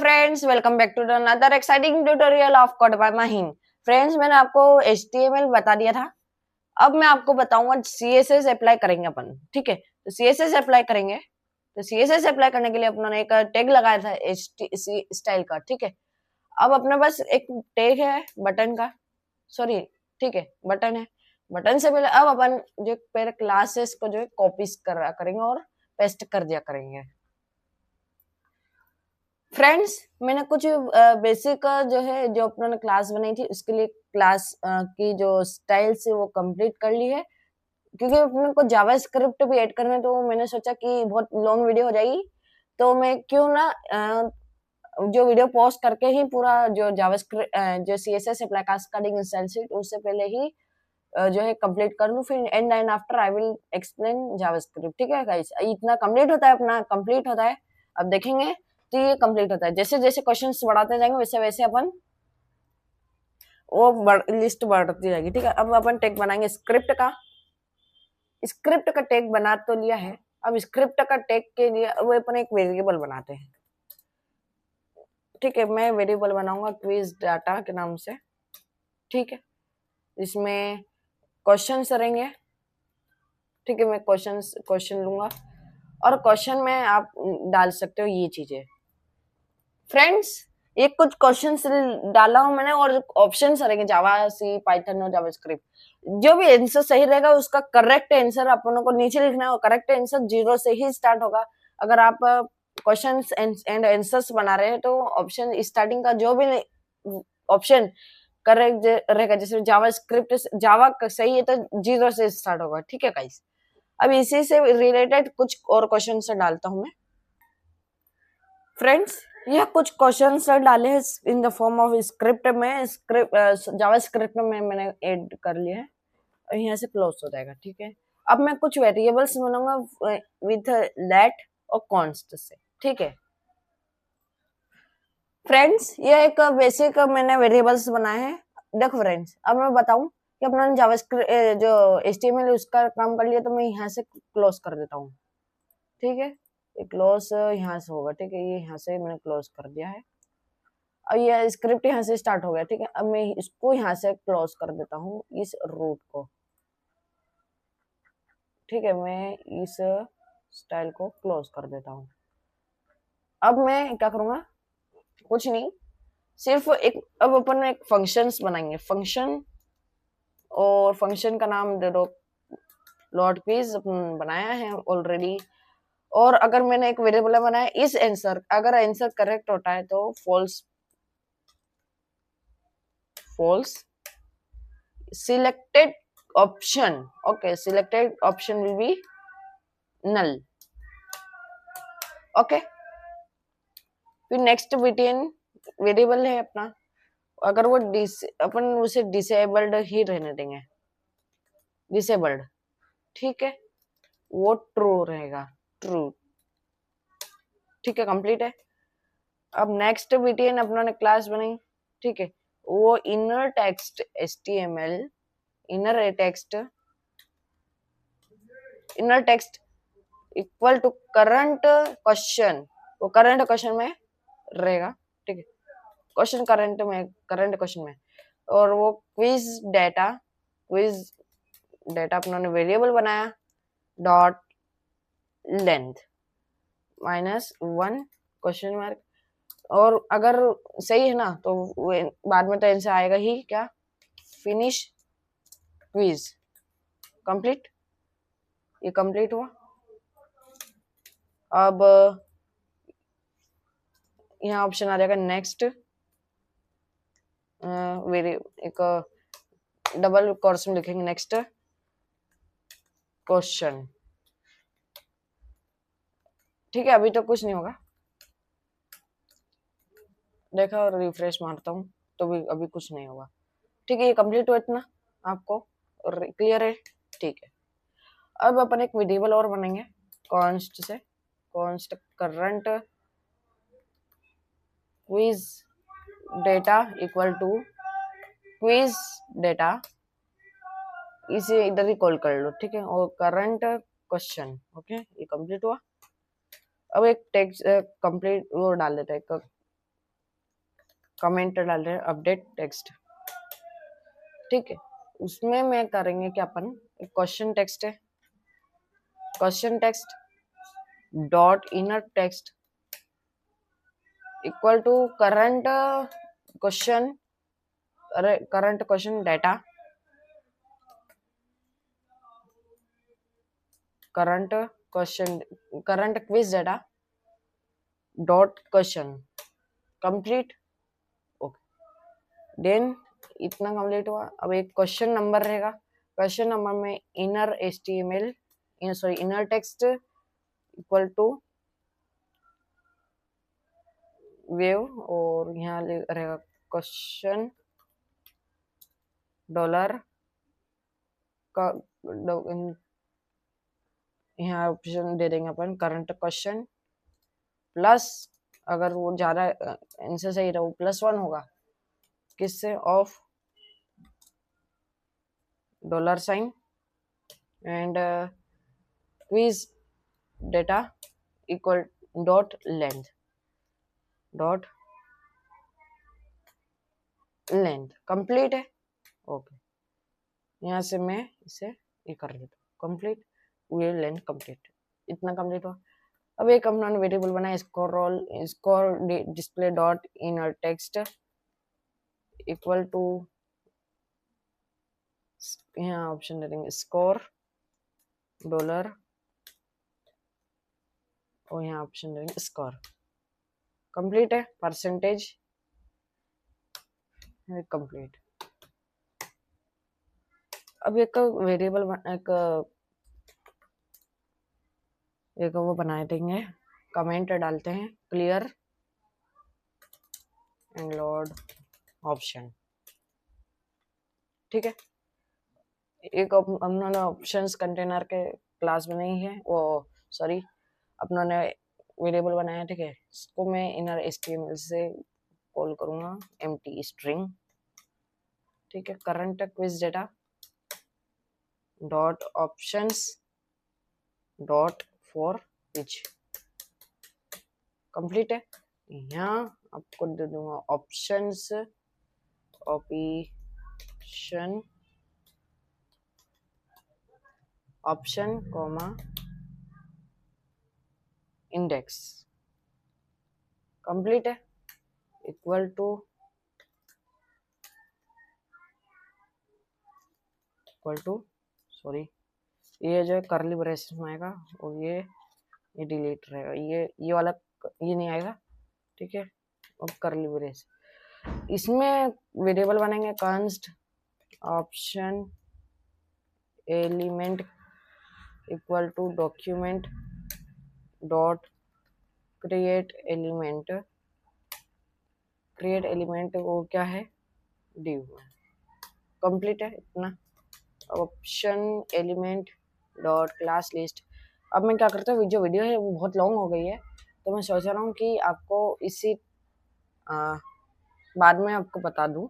Friends, welcome back to another exciting tutorial of code by Maheen. Friends, मैंने आपको HTML बता दिया था। अब मैं आपको बताऊंगा CSS अप्लाई करेंगे अपन। ठीक है, तो CSS अप्लाई करेंगे। तो CSS अप्लाई करने के लिए अपने एक टैग लगाया था HTML स्टाइल का। ठीक है, अब अपने पास एक टैग है बटन का, सॉरी, ठीक है, बटन है। बटन से पहले अब अपन जो पहले क्लासेस को जो है कॉपी करेंगे और पेस्ट कर दिया करेंगे। फ्रेंड्स, मैंने कुछ बेसिक जो है जो अपने क्लास बनाई थी उसके लिए क्लास की जो स्टाइल से वो कंप्लीट कर ली है, क्योंकि अपने को जावा स्क्रिप्ट भी ऐड करना है। तो मैंने सोचा कि बहुत लॉन्ग वीडियो हो जाएगी, तो मैं क्यों ना जो वीडियो पोस्ट करके ही पूरा जो जावा स्क्रिप्ट जो CSS apply cascading style sheet उससे पहले ही जो है कंप्लीट कर लूं, फिर and and after I will explain Java script. ठीक है गाइस, इतना कंप्लीट होता है, अपना कंप्लीट होता है। अब देखेंगे तो ये कंप्लीट होता है। जैसे जैसे क्वेश्चंस बढ़ाते जाएंगे वैसे वैसे अपन वो लिस्ट बढ़ती जाएगी। ठीक है, अब अपन टैग बनाएंगे स्क्रिप्ट का। स्क्रिप्ट का टैग बना तो लिया है। अब स्क्रिप्ट का टैग के लिए वो अपन एक वेरिएबल बनाते हैं। ठीक है, मैं वेरिएबल बनाऊंगा क्विज डाटा के नाम से। ठीक है, इसमें क्वेश्चन रहेंगे। ठीक है, मैं क्वेश्चन लूंगा और क्वेश्चन में आप डाल सकते हो ये चीजें। फ्रेंड्स, ये कुछ क्वेश्चंस डाला हूं मैंने और ऑप्शन रहेंगे जावा, सी, पाइथन और जावास्क्रिप्ट। जो भी आंसर सही रहेगा उसका करेक्ट आंसर अपनों को नीचे लिखना है। करेक्ट आंसर 0 से ही स्टार्ट होगा। अगर आप क्वेश्चंस एंड आंसर्स बना रहे हैं तो ऑप्शन स्टार्टिंग का जो भी ऑप्शन करेक्ट रहेगा। जैसे जावास्क्रिप्ट जावा सही है तो 0 से स्टार्ट होगा। ठीक है गाइस, अब इसी से रिलेटेड कुछ और क्वेश्चन डालता हूं मैं। फ्रेंड्स, यह कुछ क्वेश्चन डाले हैं in the form of script में। जावा स्क्रिप्ट में मैंने ऐड कर लिया है और यहाँ से क्लोज हो जाएगा। ठीक है, अब मैं कुछ वेरिएबल्स बनाऊंगा विथ लेट और कॉन्स्ट से। ठीक है फ्रेंड्स, यह एक बेसिक मैंने वेरिएबल्स बनाए हैं। देखो फ्रेंड्स, अब मैं बताऊं कि अपना जावा जो HTML उसका काम कर लिया, तो मैं यहाँ से क्लोज कर देता हूँ। ठीक है, क्लोज यहाँ से होगा। ठीक है, ये यहाँ से मैंने क्लोज कर दिया है। अब ये स्क्रिप्ट यहाँ से स्टार्ट हो गया। ठीक है, अब मैं इसको यहाँ से क्लोज कर देता हूँ, इस रूट को। ठीक है, मैं इस स्टाइल को क्लोज कर देता हूँ। अब मैं क्या करूंगा, कुछ नहीं, सिर्फ एक, अब अपन एक फंक्शंस बनाएंगे। फंक्शन, और फंक्शन का नाम दे दो लॉर्ड क्विज। अपन बनाया है ऑलरेडी। और अगर मैंने एक वेरिएबल बनाया इस आंसर, अगर आंसर करेक्ट होता है तो false, selected option, okay, selected option will be null. okay, फिर नेक्स्ट वेरिएबल है अपना, अगर वो अपन उसे डिसेबल्ड ही रहने देंगे, डिसेबल्ड। ठीक है, वो ट्रू रहेगा, ट्रू। ठीक है, कंप्लीट है। अब नेक्स्ट BTN अपना ने क्लास बनाई। ठीक है, वो inner text HTML, inner text equal to current question, वो करंट क्वेश्चन में रहेगा। ठीक है, करंट क्वेश्चन में। और वो क्विज डेटा अपना ने वेरिएबल बनाया, डॉट लेंथ -1 क्वेश्चन मार्क। और अगर सही है ना तो बाद में तो आंसर आएगा ही, क्या, फिनिश क्विज। कंप्लीट, ये कंप्लीट हुआ। अब यहाँ ऑप्शन आ जाएगा नेक्स्ट, एक डबल कोर्स में लिखेंगे नेक्स्ट क्वेश्चन। ठीक है, अभी तो कुछ नहीं होगा। देखा, और रिफ्रेश मारता हूँ तो भी अभी कुछ नहीं होगा। ठीक है, ये कंप्लीट हुआ इतना, आपको क्लियर है। ठीक है, अब अपन एक वेरिएबल और बनाएंगे कॉन्स्ट से, const current quiz data equal to quiz data, इसे इधर ही कॉल कर लो। ठीक है, और करंट क्वेश्चन। ओके, ये कंप्लीट हुआ। अब एक टेक्स्ट कंप्लीट वो डाल देते हैं, कमेंट डाल रहे हैं अपडेट टेक्स्ट, ठीक है। उसमें मैं करेंगे कि अपन क्वेश्चन टेक्स्ट है, question text dot inner text equal to current question data, current quiz data dot question complete. Okay, then इतना कंप्लीट हुआ। अब एक क्वेश्चन नंबर रहेगा, क्वेश्चन नंबर में inner inner text equal to wave, और यहाँ रहेगा क्वेश्चन डॉलर का, यहाँ ऑप्शन दे देंगे अपन करंट क्वेश्चन प्लस, अगर वो ज्यादा आंसर सही रहा वो +1 होगा, किससे, of $, and quiz data equal dot length complete है। ओके, यहाँ से मैं इसे ये कर देता हूँ कंप्लीट, ये लेंथ कंप्लीट, इतना कंप्लीट हुआ। अब एक अपना वेरिएबल बना है score display dot inner text equal to, यहाँ ऑप्शन दे देंगे स्कोर डॉलर, और यहाँ ऑप्शन दे देंगे स्कोर कंप्लीट है, परसेंटेज कंप्लीट। अब एक वेरिएबल एक वो बना देंगे, कमेंट डालते हैं क्लियर एंड लोड ऑप्शन, ठीक है। एक अपने ऑप्शंस कंटेनर के क्लास बनाई है, वो सॉरी अपने वेरिएबल बनाया, ठीक है। इसको मैं इनर HTML से कॉल करूंगा empty string, ठीक है। Current quiz data dot options dot for which complete है। यहाँ आपको दे दूंगा options option comma index complete है, इक्वल टू सॉरी, ये जो है करली ब्रेसेस में आएगा, और ये डिलीट रहेगा, ये वाला ये नहीं आएगा, ठीक है। अब करली ब्रेस, इसमें वेरिएबल बनेंगे const option element equal to document dot create element वो क्या है, div कंप्लीट है इतना। Option element dot class list. अब मैं क्या करता हूँ, जो वीडियो है वो बहुत लॉन्ग हो गई है, तो मैं सोच रहा हूँ कि आपको इसी बाद में आपको बता दूं।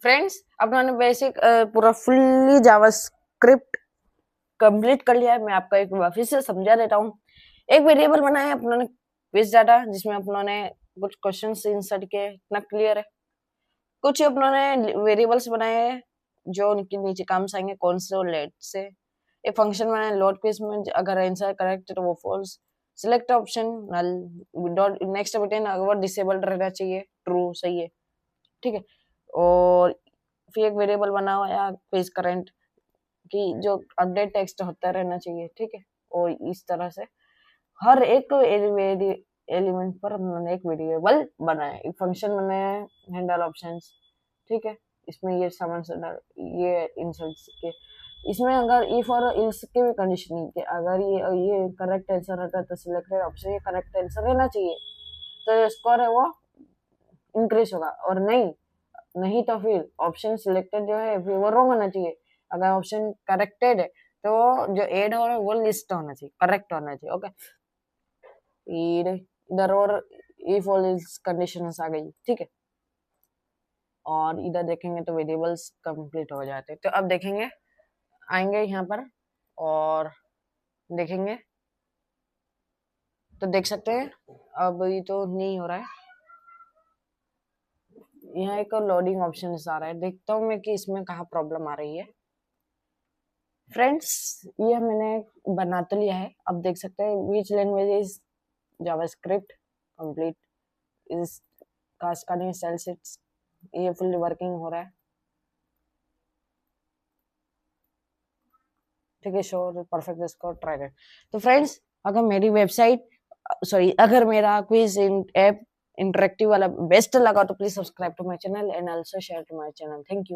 फ्रेंड्स, अब मैंने बेसिक पूरा फुल्ली जावास्क्रिप्ट कंप्लीट कर लिया है। मैं आपको एक बार फिर से समझा देता हूँ। एक वेरिएबल बनाया है अपनों ने क्विज डाटा, जिसमें अपनों ने कुछ क्वेश्चंस इंसर्ट किए, इतना क्लियर है। कुछ अपनों ने वेरिएबल्स बनाए हैं जो उनके नीचे काम से आएंगे, कौन से और लेट से। एक फंक्शन बनाया लोड क्विज में, अगर आंसर करेक्ट है तो वो फॉल्स, सिलेक्ट ऑप्शन नल, डॉट नेक्स्ट बटन अगर डिसेबल्ड रहना चाहिए, ट्रू सही है, ठीक है। और फिर एक वेरिएबल बना हुआ है क्विज करंट कि जो अपडेट टेक्स्ट होता रहना चाहिए, ठीक है। और इस तरह से हर एक एलिमेंट पर हमने एक वेरिएबल बनाया, एक फंक्शन बनाया है हैंडल ऑप्शंस, ठीक है। इसमें ये सामान ये इंसर्ट के, इसमें अगर इफ और इल्स के भी कंडीशन नहीं कि अगर ये करेक्ट आंसर रहता है तो सिलेक्टेड ऑप्शन ये करेक्ट आंसर रहना चाहिए, तो स्कोर है वो इंक्रीज होगा, और नहीं तो फिर ऑप्शन सिलेक्टेड जो है फिर वो रॉन्ग होना चाहिए। अगर ऑप्शन करेक्टेड है तो जो एड हो रहा है वो लिस्ट होना चाहिए, करेक्ट होना चाहिए, ओके। फिर इधर और इफ ऑल इल्स कंडीशंस आ गई, ठीक है। और इधर देखेंगे तो वेरिएबल्स कंप्लीट हो जाते हैं। तो अब देखेंगे, आएंगे यहाँ पर और देखेंगे तो देख सकते हैं अब ये तो नहीं हो रहा है, यहाँ एक लोडिंग ऑप्शन आ रहा है, देखता हूँ मैं कि इसमें कहाँ प्रॉब्लम आ रही है। फ्रेंड्स ये मैंने बना तो लिया है, अब देख सकते हैं which language is JavaScript complete is cascading style sheets, ये फुल्ली वर्किंग हो रहा है। ठीक है, श्योर परफेक्ट स्कोर ट्राई कर। तो फ्रेंड्स अगर मेरी वेबसाइट अगर मेरा क्विज ऐप इंटरेक्टिव वाला बेस्ट लगा तो please subscribe to my channel and also share to my channel. Thank you.